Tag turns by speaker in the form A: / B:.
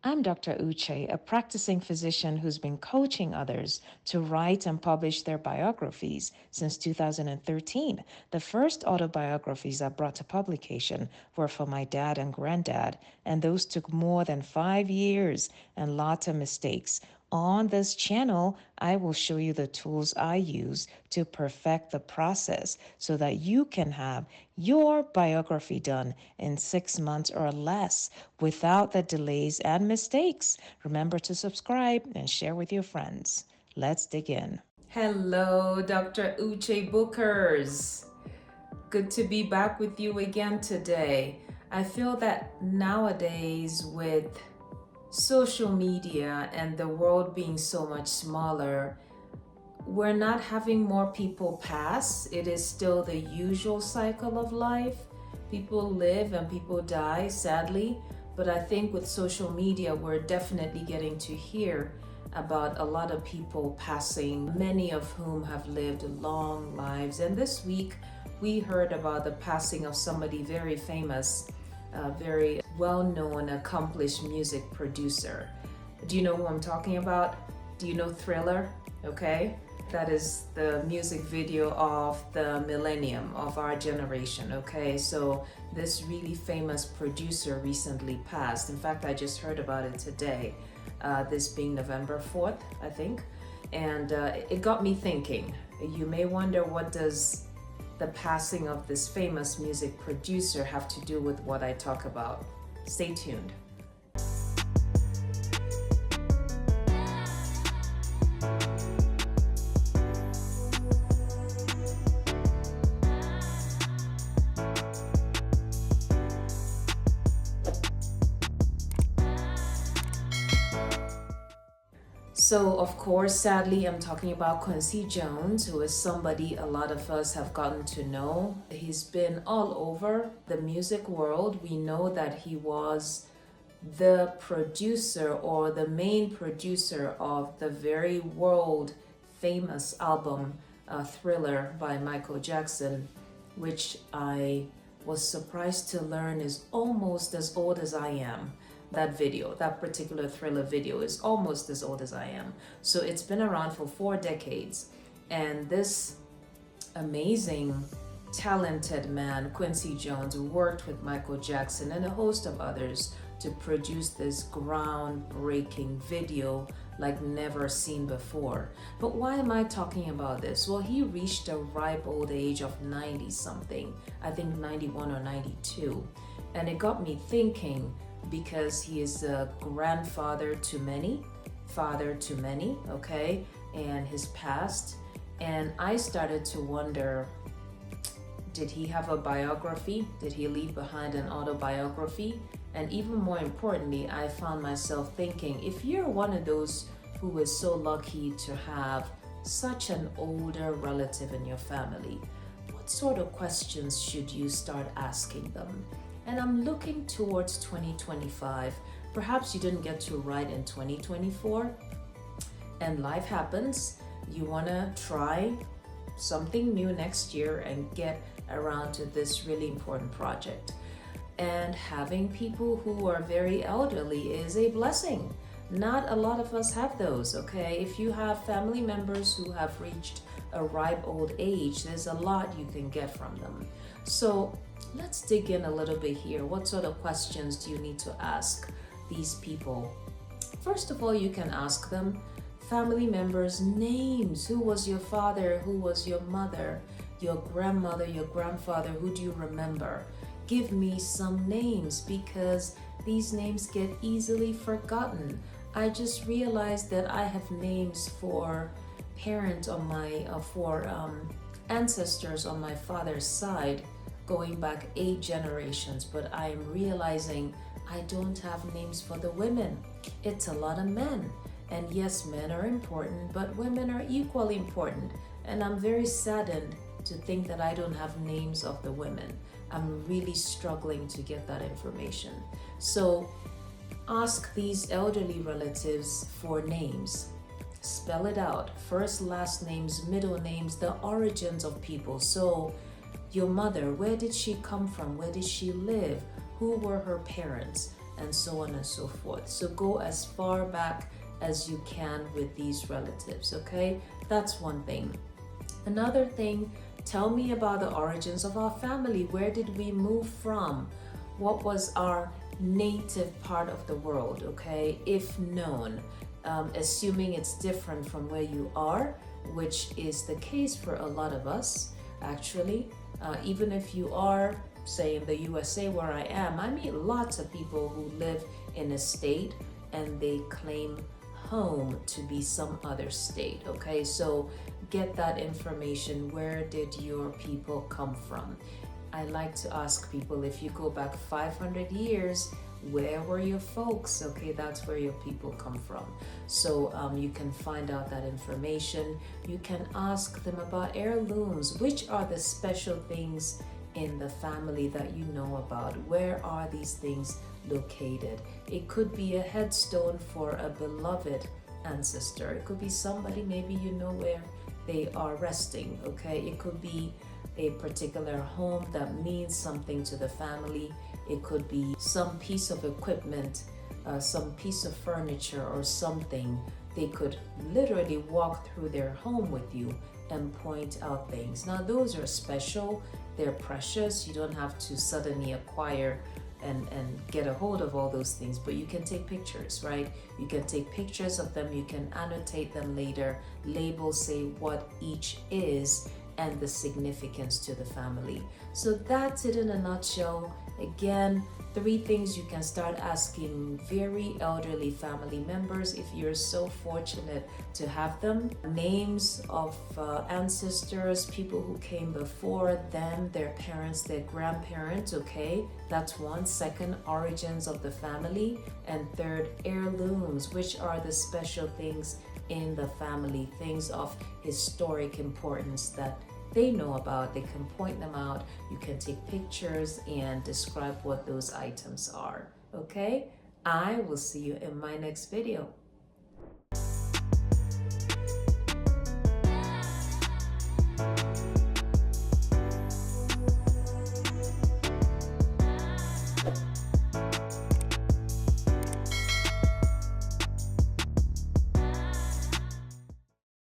A: I'm Dr. Uche, a practicing physician who's been coaching others to write and publish their biographies since 2013. The first autobiographies I brought to publication were for my dad and granddad, and those took more than 5 years and lots of mistakes. On this channel, I will show you the tools I use to perfect the process so that you can have your biography done in 6 months or less without the delays and mistakes. Remember to subscribe and share with your friends. Let's dig in. Hello, Dr. Uche Bookers. Good to be back with you again today. I feel that nowadays, with social media and the world being so much smaller, we're not having more people pass. It is still the usual cycle of life. People live and people die, sadly. But I think with social media, we're definitely getting to hear about a lot of people passing, many of whom have lived long lives. And this week, we heard about the passing of somebody very famous, very well-known, accomplished music producer. Do you know who I'm talking about? Do you know Thriller? Okay. That is the music video of the millennium of our generation, okay? So this really famous producer recently passed. In fact, I just heard about it today, this being November 4th, I think. And it got me thinking. You may wonder, what does the passing of this famous music producer have to do with what I talk about? Stay tuned. So, of course, sadly, I'm talking about Quincy Jones, who is somebody a lot of us have gotten to know. He's been all over the music world. We know that he was the producer or the main producer of the very world famous album Thriller by Michael Jackson, which I was surprised to learn is almost as old as I am. That particular Thriller video is almost as old as I am. So it's been around for 4 decades. And this amazing, talented man, Quincy Jones, worked with Michael Jackson and a host of others to produce this groundbreaking video like never seen before. But why am I talking about this? Well, he reached a ripe old age of 90 something, I think 91 or 92. And it got me thinking, because he is a grandfather to many, father to many, okay, and his past. And I started to wonder, did he have a biography? Did he leave behind an autobiography? And even more importantly, I found myself thinking, if you're one of those who is so lucky to have such an older relative in your family, what sort of questions should you start asking them? And I'm looking towards 2025. Perhaps you didn't get to write in 2024, and life happens. You want to try something new next year and get around to this really important project. And having people who are very elderly is a blessing. Not a lot of us have those, okay? If you have family members who have reached a ripe old age, there's a lot you can get from them. So let's dig in a little bit here. What sort of questions do you need to ask these people? First of all, you can ask them family members' names. Who was your father? Who was your mother? Your grandmother, your grandfather? Who do you remember? Give me some names, because these names get easily forgotten. I just realized that I have names for parents on my, ancestors on my father's side, going back 8 generations, but I am realizing I don't have names for the women. It's a lot of men. And yes, men are important, but women are equally important. And I'm very saddened to think that I don't have names of the women. I'm really struggling to get that information. So ask these elderly relatives for names. Spell it out. First, last names, middle names, the origins of people. So your mother, where did she come from? Where did she live? Who were her parents? and so on and so forth. So go as far back as you can with these relatives, okay? That's one thing. Another thing, tell me about the origins of our family. Where did we move from? What was our native part of the world, okay? If known, assuming it's different from where you are, which is the case for a lot of us, actually. Even if you are, say, in the USA where I am, I meet lots of people who live in a state and they claim home to be some other state, okay? So get that information. Where did your people come from? I like to ask people, if you go back 500 years, where were your folks? Okay, that's where your people come from. So you can find out that information. You can ask them about heirlooms. Which are the special things in the family that you know about? Where are these things located? It could be a headstone for a beloved ancestor. It could be somebody, maybe you know where they are resting, okay? It could be a particular home that means something to the family. It could be some piece of equipment, some piece of furniture or something. They could literally walk through their home with you and point out things. Now those are special, they're precious. You don't have to suddenly acquire and get a hold of all those things, but you can take pictures, right? You can take pictures of them, you can annotate them later, label, say what each is, and the significance to the family. So that's it in a nutshell. Again, 3 things you can start asking very elderly family members if you're so fortunate to have them. Names of ancestors, people who came before them, their parents, their grandparents, okay? That's 1. 2nd, origins of the family. And 3rd, heirlooms, which are the special things in the family, things of historic importance that they know about. They can point them out. You can take pictures and describe what those items are. Okay? I will see you in my next video.